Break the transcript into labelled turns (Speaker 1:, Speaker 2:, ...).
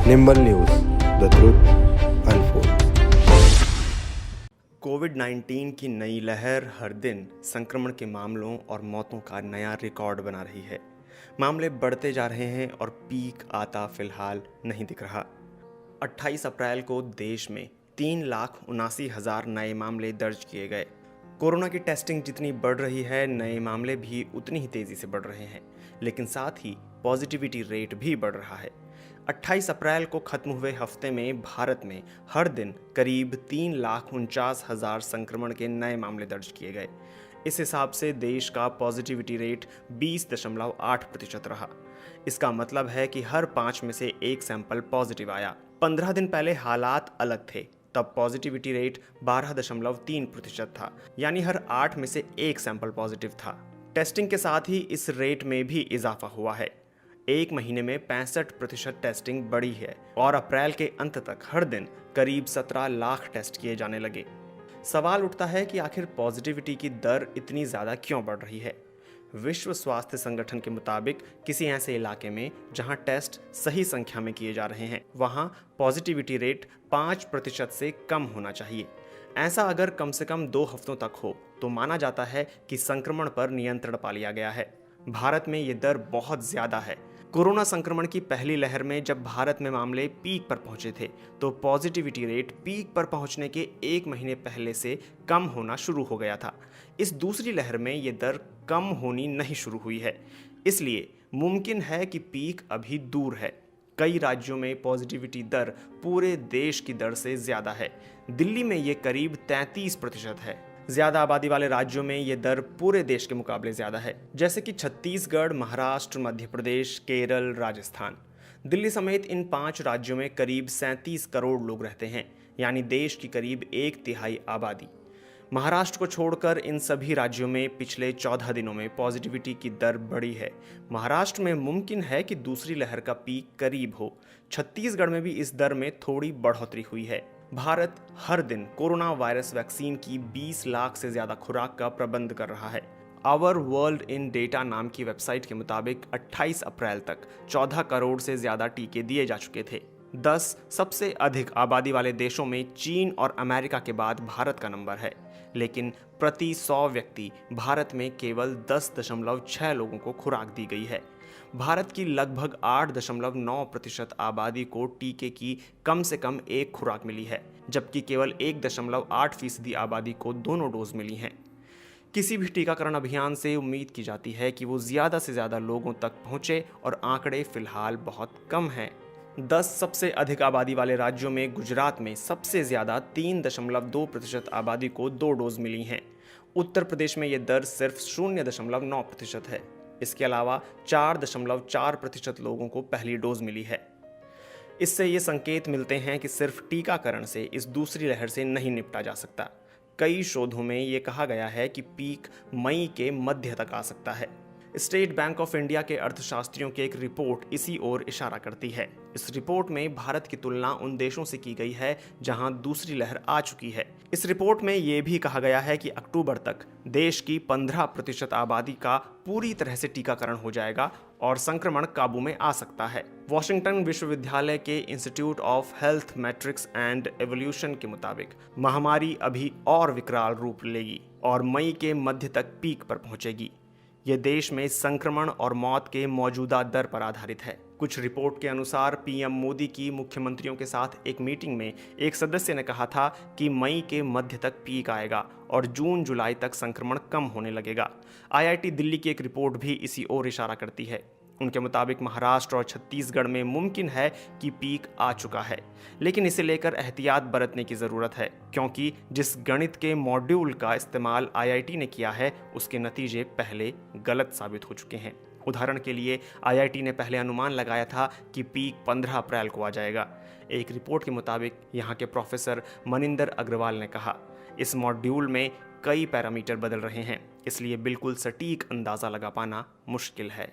Speaker 1: Nimble news the truth unfold.
Speaker 2: कोविड-19 की नई लहर हर दिन संक्रमण के मामलों और मौतों का नया रिकॉर्ड बना रही है। मामले बढ़ते जा रहे हैं और पीक आता फिलहाल नहीं दिख रहा। 28 अप्रैल को देश में 3,79,000 नए मामले दर्ज किए गए। कोरोना की टेस्टिंग जितनी बढ़ रही है, नए मामले भी उतनी ही तेजी से बढ़ रहे हैं, लेकिन साथ ही पॉजिटिविटी रेट भी बढ़ रहा है। 28 अप्रैल को खत्म हुए हफ्ते में भारत में हर दिन करीब 3,49,000 संक्रमण के नए मामले दर्ज किए गए। इस हिसाब से देश का पॉजिटिविटी रेट 20.8% रहा। इसका मतलब है कि हर 5 में से एक सैंपल पॉजिटिव आया। 15 दिन पहले हालात अलग थे, तब पॉजिटिविटी रेट 12.3% था, यानी हर 8 में से एक सैंपल पॉजिटिव था। टेस्टिंग के साथ ही इस रेट में भी इजाफा हुआ है। एक महीने में 65% टेस्टिंग बढ़ी है और अप्रैल के अंत तक हर दिन करीब 17 लाख टेस्ट किए जाने लगे। सवाल उठता है कि आखिर पॉजिटिविटी की दर इतनी ज़्यादा क्यों बढ़ रही है। विश्व स्वास्थ्य संगठन के मुताबिक किसी ऐसे इलाके में जहां टेस्ट सही संख्या में किए जा रहे हैं, वहां पॉजिटिविटी रेट 5% से कम होना चाहिए। ऐसा अगर कम से कम 2 हफ्तों तक हो तो माना जाता है कि संक्रमण पर नियंत्रण पा लिया गया है। भारत में ये दर बहुत ज़्यादा है। कोरोना संक्रमण की पहली लहर में जब भारत में मामले पीक पर पहुंचे थे, तो पॉजिटिविटी रेट पीक पर पहुंचने के 1 महीने पहले से कम होना शुरू हो गया था। इस दूसरी लहर में ये दर कम होनी नहीं शुरू हुई है, इसलिए मुमकिन है कि पीक अभी दूर है। कई राज्यों में पॉजिटिविटी दर पूरे देश की दर से ज़्यादा है। दिल्ली में ये करीब 33% है। ज्यादा आबादी वाले राज्यों में ये दर पूरे देश के मुकाबले ज्यादा है, जैसे कि छत्तीसगढ़, महाराष्ट्र, मध्य प्रदेश, केरल, राजस्थान। दिल्ली समेत इन 5 राज्यों में करीब 37 करोड़ लोग रहते हैं, यानी देश की करीब 1/3 आबादी। महाराष्ट्र को छोड़कर इन सभी राज्यों में पिछले 14 दिनों में पॉजिटिविटी की दर बढ़ी है। महाराष्ट्र में मुमकिन है कि दूसरी लहर का पीक करीब हो। छत्तीसगढ़ में भी इस दर में थोड़ी बढ़ोतरी हुई है। भारत हर दिन कोरोना वायरस वैक्सीन की 20 लाख से ज्यादा खुराक का प्रबंध कर रहा है। आवर वर्ल्ड इन डेटा नाम की वेबसाइट के मुताबिक 28 अप्रैल तक 14 करोड़ से ज्यादा टीके दिए जा चुके थे। 10 सबसे अधिक आबादी वाले देशों में चीन और अमेरिका के बाद भारत का नंबर है, लेकिन प्रति 100 व्यक्ति भारत में केवल 10.6 लोगों को खुराक दी गई है। भारत की लगभग 8.9% आबादी को टीके की कम से कम एक खुराक मिली है, जबकि केवल 1.8% आबादी को दोनों डोज मिली हैं। किसी भी टीकाकरण अभियान से उम्मीद की जाती है कि वो ज़्यादा से ज़्यादा लोगों तक पहुँचे, और आंकड़े फिलहाल बहुत कम हैं। 10 सबसे अधिक आबादी वाले राज्यों में गुजरात में सबसे ज़्यादा 3.2% आबादी को 2 डोज मिली हैं। उत्तर प्रदेश में ये दर सिर्फ 0.9% है। इसके अलावा 4.4% लोगों को पहली डोज मिली है। इससे ये संकेत मिलते हैं कि सिर्फ टीकाकरण से इस दूसरी लहर से नहीं निपटा जा सकता। कई शोधों में ये कहा गया है कि पीक मई के मध्य तक आ सकता है। स्टेट बैंक ऑफ इंडिया के अर्थशास्त्रियों की एक रिपोर्ट इसी ओर इशारा करती है। इस रिपोर्ट में भारत की तुलना उन देशों से की गई है जहां दूसरी लहर आ चुकी है। इस रिपोर्ट में यह भी कहा गया है कि अक्टूबर तक देश की 15% आबादी का पूरी तरह से टीकाकरण हो जाएगा और संक्रमण काबू में आ सकता है। वॉशिंगटन विश्वविद्यालय के institute of health matrix and evolution के मुताबिक महामारी अभी और विकराल रूप लेगी और मई के मध्य तक पीक पर पहुंचेगी। ये देश में संक्रमण और मौत के मौजूदा दर पर आधारित है। कुछ रिपोर्ट के अनुसार पीएम मोदी की मुख्यमंत्रियों के साथ एक मीटिंग में एक सदस्य ने कहा था कि मई के मध्य तक पीक आएगा और जून जुलाई तक संक्रमण कम होने लगेगा। आईआईटी दिल्ली की एक रिपोर्ट भी इसी ओर इशारा करती है। उनके मुताबिक महाराष्ट्र और छत्तीसगढ़ में मुमकिन है कि पीक आ चुका है, लेकिन इसे लेकर एहतियात बरतने की ज़रूरत है, क्योंकि जिस गणित के मॉड्यूल का इस्तेमाल आईआईटी ने किया है उसके नतीजे पहले गलत साबित हो चुके हैं। उदाहरण के लिए आईआईटी ने पहले अनुमान लगाया था कि पीक 15 अप्रैल को आ जाएगा। एक रिपोर्ट के मुताबिक यहाँ के प्रोफेसर मनिंदर अग्रवाल ने कहा, इस मॉड्यूल में कई पैरामीटर बदल रहे हैं, इसलिए बिल्कुल सटीक अंदाज़ा लगा पाना मुश्किल है।